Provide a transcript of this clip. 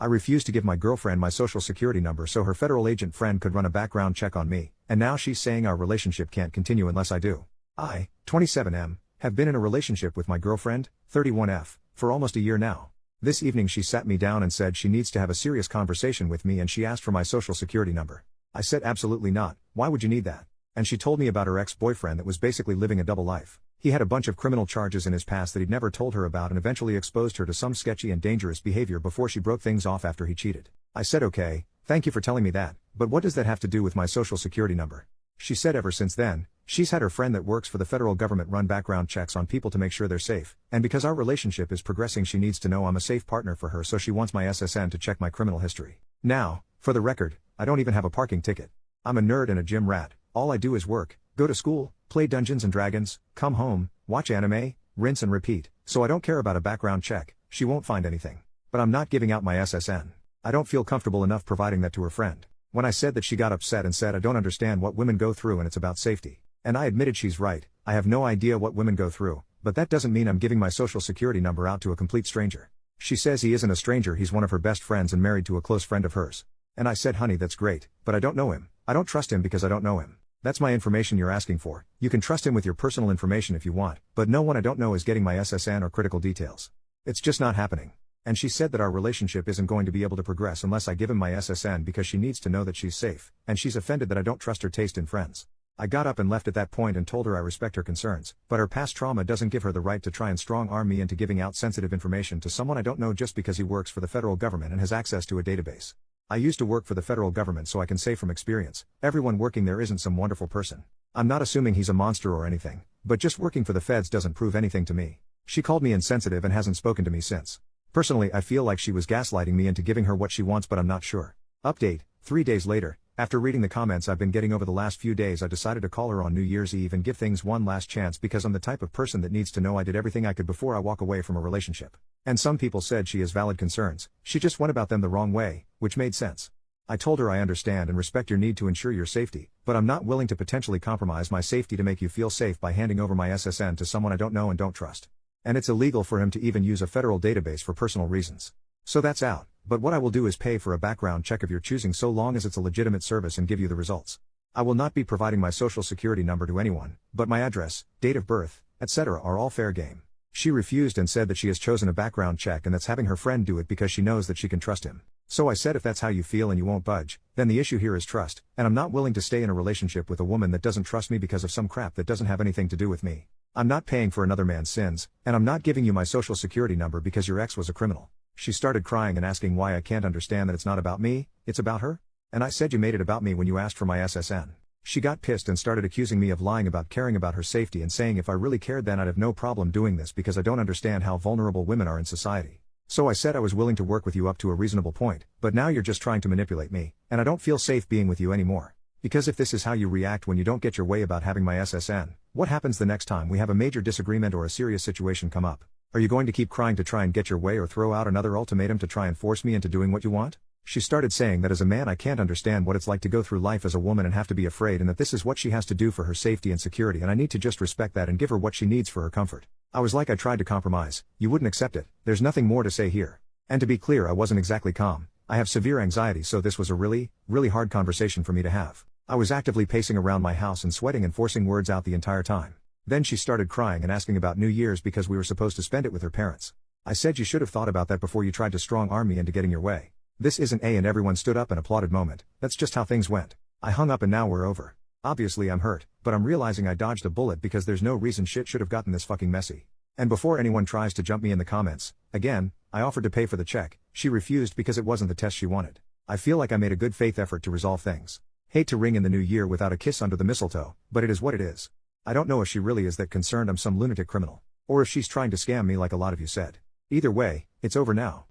I refused to give my girlfriend my social security number so her federal agent friend could run a background check on me, and now she's saying our relationship can't continue unless I do. I, 27M, have been in a relationship with my girlfriend, 31F, for almost a year now. This evening she sat me down and said she needs to have a serious conversation with me and she asked for my social security number. I said absolutely not, why would you need that? And she told me about her ex-boyfriend that was basically living a double life. He had a bunch of criminal charges in his past that he'd never told her about and eventually exposed her to some sketchy and dangerous behavior before she broke things off after he cheated. I said okay, thank you for telling me that, but what does that have to do with my social security number? She said ever since then, she's had her friend that works for the federal government run background checks on people to make sure they're safe, and because our relationship is progressing she needs to know I'm a safe partner for her so she wants my SSN to check my criminal history. Now, for the record, I don't even have a parking ticket. I'm a nerd and a gym rat, all I do is work, go to school, play Dungeons and Dragons, come home, watch anime, rinse and repeat, so I don't care about a background check, she won't find anything. But I'm not giving out my SSN. I don't feel comfortable enough providing that to her friend. When I said that she got upset and said I don't understand what women go through and it's about safety. And I admitted she's right, I have no idea what women go through, but that doesn't mean I'm giving my social security number out to a complete stranger. She says he isn't a stranger, he's one of her best friends and married to a close friend of hers. And I said honey that's great, but I don't know him. I don't trust him because I don't know him. That's my information you're asking for. You can trust him with your personal information if you want, but no one I don't know is getting my SSN or critical details. It's just not happening. And she said that our relationship isn't going to be able to progress unless I give him my SSN because she needs to know that she's safe, and she's offended that I don't trust her taste in friends. I got up and left at that point and told her I respect her concerns, but her past trauma doesn't give her the right to try and strong-arm me into giving out sensitive information to someone I don't know just because he works for the federal government and has access to a database. I used to work for the federal government so I can say from experience, everyone working there isn't some wonderful person. I'm not assuming he's a monster or anything, but just working for the feds doesn't prove anything to me. She called me insensitive and hasn't spoken to me since. Personally, I feel like she was gaslighting me into giving her what she wants, but I'm not sure. Update, 3 days later, after reading the comments I've been getting over the last few days, I decided to call her on New Year's Eve and give things one last chance because I'm the type of person that needs to know I did everything I could before I walk away from a relationship. And some people said she has valid concerns, she just went about them the wrong way, which made sense. I told her I understand and respect your need to ensure your safety, but I'm not willing to potentially compromise my safety to make you feel safe by handing over my SSN to someone I don't know and don't trust. And it's illegal for him to even use a federal database for personal reasons. So that's out, but what I will do is pay for a background check of your choosing so long as it's a legitimate service and give you the results. I will not be providing my social security number to anyone, but my address, date of birth, etc. are all fair game. She refused and said that she has chosen a background check and that's having her friend do it because she knows that she can trust him. So I said if that's how you feel and you won't budge, then the issue here is trust, and I'm not willing to stay in a relationship with a woman that doesn't trust me because of some crap that doesn't have anything to do with me. I'm not paying for another man's sins, and I'm not giving you my social security number because your ex was a criminal. She started crying and asking why I can't understand that it's not about me, it's about her? And I said you made it about me when you asked for my SSN. She got pissed and started accusing me of lying about caring about her safety and saying if I really cared then I'd have no problem doing this because I don't understand how vulnerable women are in society. So I said I was willing to work with you up to a reasonable point, but now you're just trying to manipulate me, and I don't feel safe being with you anymore. Because if this is how you react when you don't get your way about having my SSN, what happens the next time we have a major disagreement or a serious situation come up? Are you going to keep crying to try and get your way or throw out another ultimatum to try and force me into doing what you want? She started saying that as a man I can't understand what it's like to go through life as a woman and have to be afraid and that this is what she has to do for her safety and security and I need to just respect that and give her what she needs for her comfort. I was like I tried to compromise, you wouldn't accept it, there's nothing more to say here. And to be clear I wasn't exactly calm, I have severe anxiety so this was a really hard conversation for me to have. I was actively pacing around my house and sweating and forcing words out the entire time. Then she started crying and asking about New Year's because we were supposed to spend it with her parents. I said you should have thought about that before you tried to strong-arm me into getting your way. This isn't and everyone stood up and applauded moment, that's just how things went. I hung up and now we're over. Obviously I'm hurt, but I'm realizing I dodged a bullet because there's no reason shit should have gotten this fucking messy. And before anyone tries to jump me in the comments, again, I offered to pay for the check, she refused because it wasn't the test she wanted. I feel like I made a good faith effort to resolve things. Hate to ring in the new year without a kiss under the mistletoe, but it is what it is. I don't know if she really is that concerned I'm some lunatic criminal, or if she's trying to scam me like a lot of you said. Either way, it's over now.